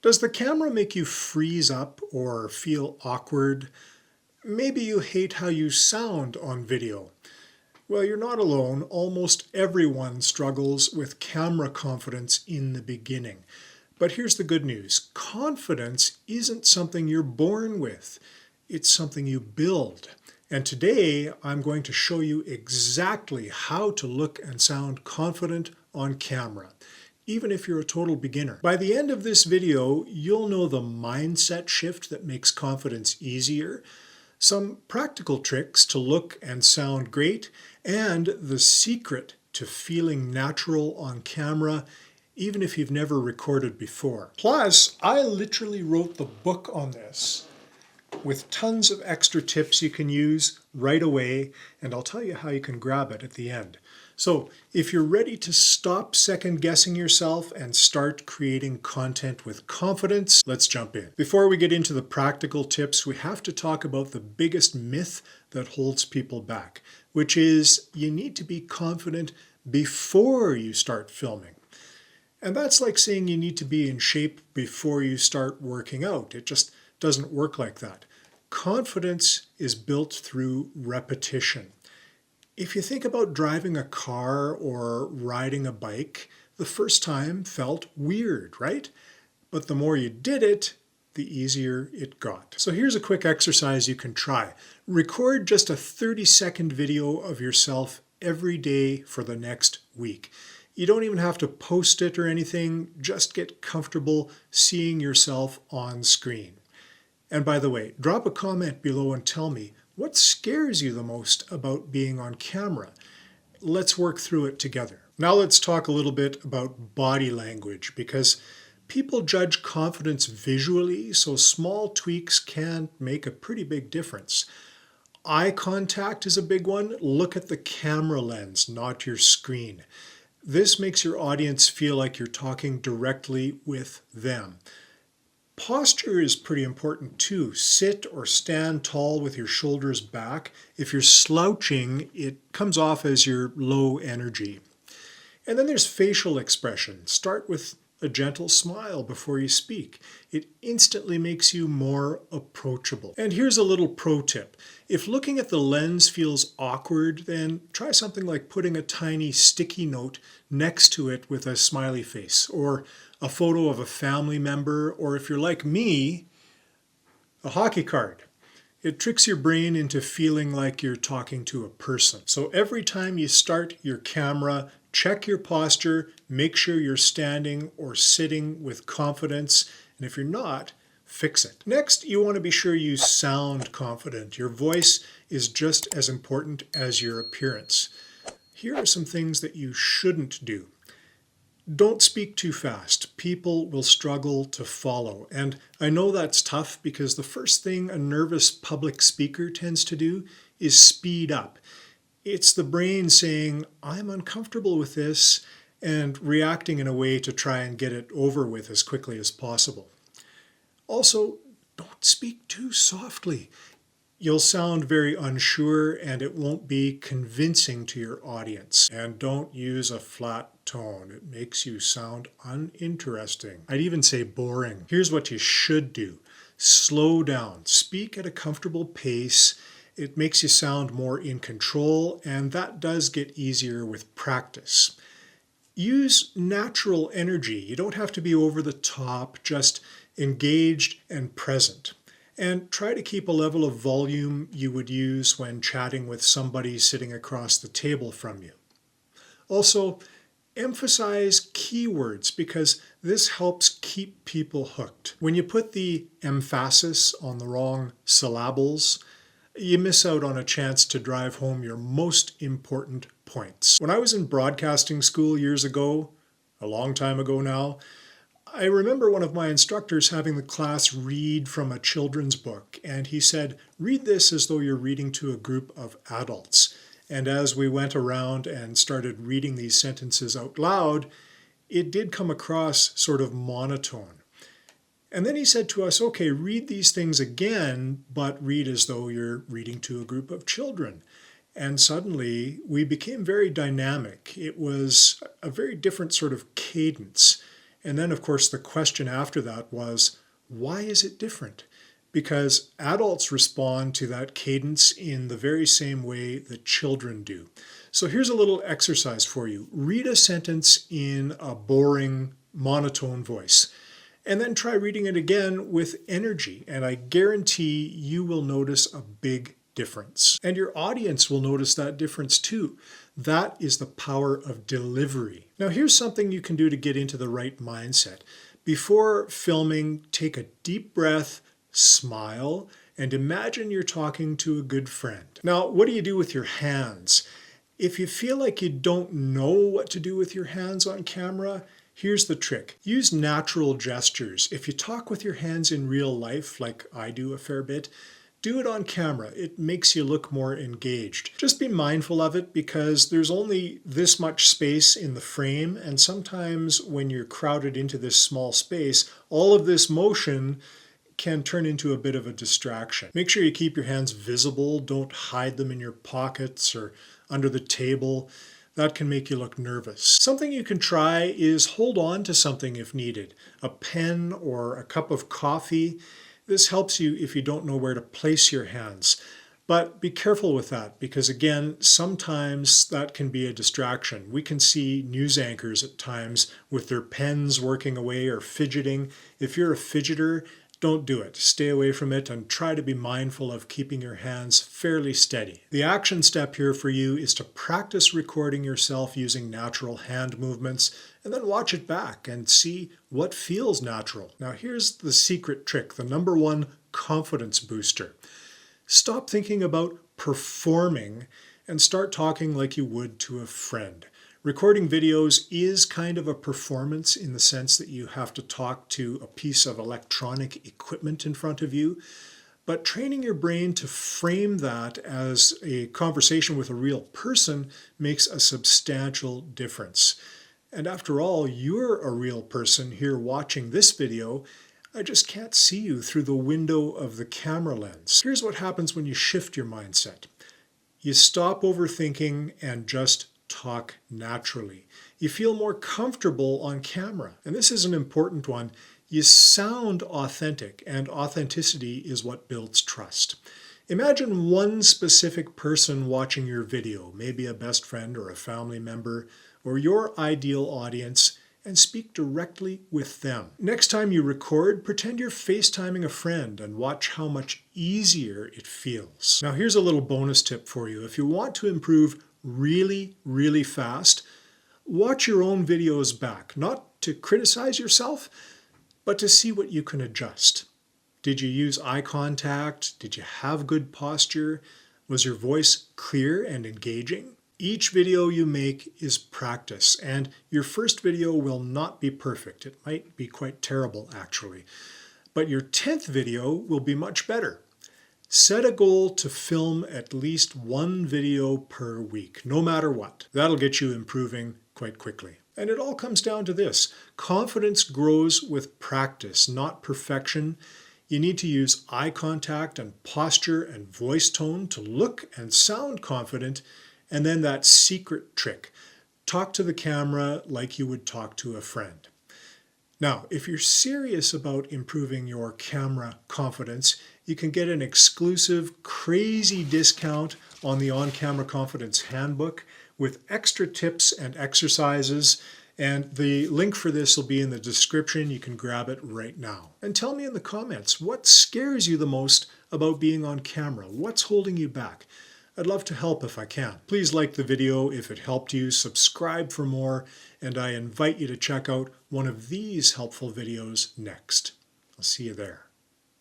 Does the camera make you freeze up or feel awkward? Maybe you hate how you sound on video. Well, you're not alone. Almost everyone struggles with camera confidence in the beginning. But here's the good news. Confidence isn't something you're born with. It's something you build. And today, I'm going to show you exactly how to look and sound confident on camera, even if you're a total beginner. By the end of this video, you'll know the mindset shift that makes confidence easier, some practical tricks to look and sound great, and the secret to feeling natural on camera, even if you've never recorded before. Plus, I literally wrote the book on this with tons of extra tips you can use right away, and I'll tell you how you can grab it at the end. So if you're ready to stop second-guessing yourself and start creating content with confidence, let's jump in. Before we get into the practical tips, we have to talk about the biggest myth that holds people back, which is you need to be confident before you start filming. And that's like saying you need to be in shape before you start working out. It just doesn't work like that. Confidence is built through repetition. If you think about driving a car or riding a bike, the first time felt weird, right? But the more you did it, the easier it got. So here's a quick exercise you can try. Record just a 30-second video of yourself every day for the next week. You don't even have to post it or anything, just get comfortable seeing yourself on screen. And by the way, drop a comment below and tell me, what scares you the most about being on camera? Let's work through it together. Now let's talk a little bit about body language, because people judge confidence visually, so small tweaks can make a pretty big difference. Eye contact is a big one. Look at the camera lens, not your screen. This makes your audience feel like you're talking directly with them. Posture is pretty important too. Sit or stand tall with your shoulders back. If you're slouching, it comes off as you're low energy. And then there's facial expression. Start with a gentle smile before you speak. It instantly makes you more approachable. And here's a little pro tip. If looking at the lens feels awkward, then try something like putting a tiny sticky note next to it with a smiley face, or a photo of a family member, or if you're like me, a hockey card. It tricks your brain into feeling like you're talking to a person. So every time you start your camera, check your posture, make sure you're standing or sitting with confidence, and if you're not, fix it. Next, you want to be sure you sound confident. Your voice is just as important as your appearance. Here are some things that you shouldn't do. Don't speak too fast. People will struggle to follow. And I know that's tough because the first thing a nervous public speaker tends to do is speed up. It's the brain saying, I'm uncomfortable with this, and reacting in a way to try and get it over with as quickly as possible. Also, don't speak too softly. You'll sound very unsure and it won't be convincing to your audience. And don't use a flat tone. It makes you sound uninteresting. I'd even say boring. Here's what you should do. Slow down. Speak at a comfortable pace. It makes you sound more in control, and that does get easier with practice. Use natural energy. You don't have to be over the top, just engaged and present. And try to keep a level of volume you would use when chatting with somebody sitting across the table from you. Also, emphasize keywords because this helps keep people hooked. When you put the emphasis on the wrong syllables, you miss out on a chance to drive home your most important points. When I was in broadcasting school years ago, a long time ago now, I remember one of my instructors having the class read from a children's book, and he said, read this as though you're reading to a group of adults. And as we went around and started reading these sentences out loud, it did come across sort of monotone. And then he said to us, okay, read these things again, but read as though you're reading to a group of children. And suddenly we became very dynamic. It was a very different sort of cadence. And then, of course, the question after that was, why is it different? Because adults respond to that cadence in the very same way that children do. So here's a little exercise for you. Read a sentence in a boring, monotone voice, and then try reading it again with energy, and I guarantee you will notice a big difference. And your audience will notice that difference too. That is the power of delivery. Now here's something you can do to get into the right mindset. Before filming, take a deep breath, smile, and imagine you're talking to a good friend. Now, what do you do with your hands? If you feel like you don't know what to do with your hands on camera, here's the trick. Use natural gestures. If you talk with your hands in real life, like I do a fair bit, do it on camera. It makes you look more engaged. Just be mindful of it because there's only this much space in the frame, and sometimes when you're crowded into this small space, all of this motion can turn into a bit of a distraction. Make sure you keep your hands visible. Don't hide them in your pockets or under the table. That can make you look nervous. Something you can try is hold on to something if needed. A pen or a cup of coffee. This helps you if you don't know where to place your hands. But be careful with that because, again, sometimes that can be a distraction. We can see news anchors at times with their pens working away or fidgeting. If you're a fidgeter, don't do it. Stay away from it and try to be mindful of keeping your hands fairly steady. The action step here for you is to practice recording yourself using natural hand movements and then watch it back and see what feels natural. Now here's the secret trick, the number one confidence booster. Stop thinking about performing and start talking like you would to a friend. Recording videos is kind of a performance in the sense that you have to talk to a piece of electronic equipment in front of you, but training your brain to frame that as a conversation with a real person makes a substantial difference. And after all, you're a real person here watching this video. I just can't see you through the window of the camera lens. Here's what happens when you shift your mindset. You stop overthinking and just talk naturally. You feel more comfortable on camera. And this is an important one. You sound authentic, and authenticity is what builds trust. Imagine one specific person watching your video, maybe a best friend or a family member, or your ideal audience, and speak directly with them. Next time you record, pretend you're FaceTiming a friend and watch how much easier it feels. Now here's a little bonus tip for you. If you want to improve really fast, watch your own videos back, not to criticize yourself, but to see what you can adjust. Did you use eye contact? Did you have good posture? Was your voice clear and engaging? Each video you make is practice, and your first video will not be perfect. It might be quite terrible, actually. But your 10th video will be much better. Set a goal to film at least one video per week, no matter what. That'll get you improving quite quickly. And it all comes down to this. Confidence grows with practice, not perfection. You need to use eye contact and posture and voice tone to look and sound confident. And then that secret trick, talk to the camera like you would talk to a friend. Now, if you're serious about improving your camera confidence, you can get an exclusive, crazy discount on the On-Camera Confidence Handbook with extra tips and exercises. And the link for this will be in the description. You can grab it right now. And tell me in the comments, what scares you the most about being on camera? What's holding you back? I'd love to help if I can. Please like the video if it helped you, subscribe for more, and I invite you to check out one of these helpful videos next. I'll see you there.